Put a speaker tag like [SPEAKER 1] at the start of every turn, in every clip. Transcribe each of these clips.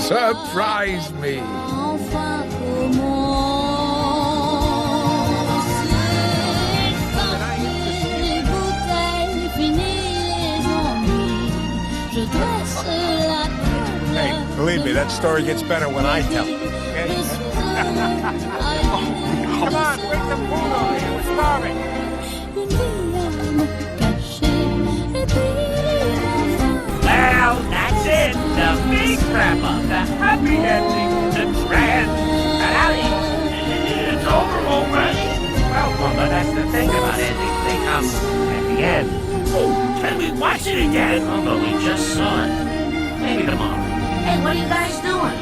[SPEAKER 1] Surprise me.
[SPEAKER 2] Enfin commence. Les bouteilles, fini les ennuis. Je dresse la table.
[SPEAKER 3] Hey, believe me, that story gets better when I tell it. Okay? Come on, bring some food over here. We're starving.
[SPEAKER 4] Well, that's it. The big wrap-up. The happy ending. The grand finale. It's over already. Well, but that's the thing about endings. They come at the end. Can we watch it again? Although we just saw it. Maybe tomorrow.
[SPEAKER 5] Hey, what are you guys doing?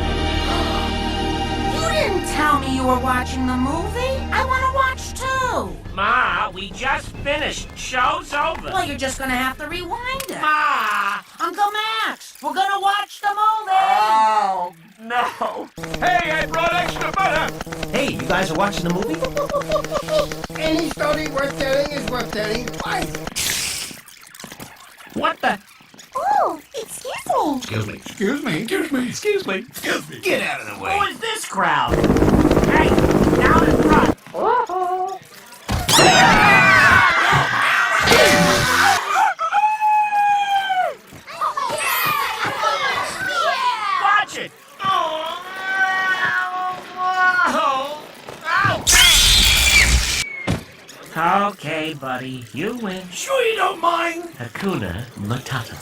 [SPEAKER 5] You didn't tell me you were watching the movie. I want to watch too.
[SPEAKER 4] Ma, we just finished. Show's over.
[SPEAKER 5] Well, you're just gonna have to rewind it.
[SPEAKER 4] Ma!
[SPEAKER 5] Uncle Max, we're gonna watch the movie.
[SPEAKER 4] Oh, no.
[SPEAKER 3] Hey, I brought extra butter.
[SPEAKER 4] Hey, you guys are watching the movie?
[SPEAKER 6] Any story worth telling is worth telling twice.
[SPEAKER 4] What the?
[SPEAKER 5] Oh, excuse me.
[SPEAKER 4] Excuse me.
[SPEAKER 1] Excuse me, excuse me.
[SPEAKER 4] Excuse me.
[SPEAKER 1] Excuse me.
[SPEAKER 4] Get out of the way. Who is this crowd? Hey, down in front. Watch it. Okay, buddy, you win.
[SPEAKER 1] Sure you don't mind?
[SPEAKER 4] Hakuna Matata.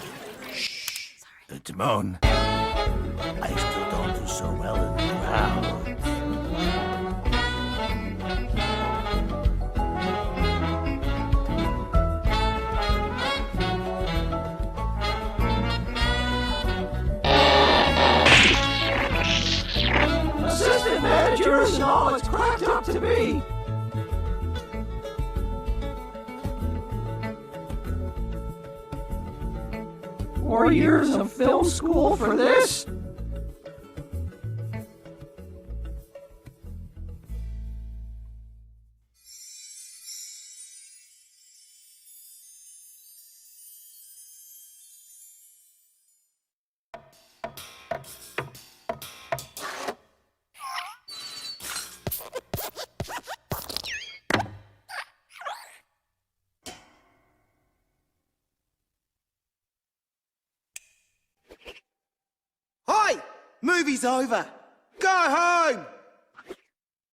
[SPEAKER 1] The Timon. I still don't do so well in the crowd.
[SPEAKER 7] Assistant manager is all it's cracked up to be. 4 years of film school for this?
[SPEAKER 6] Hi! Movie's over. Go home!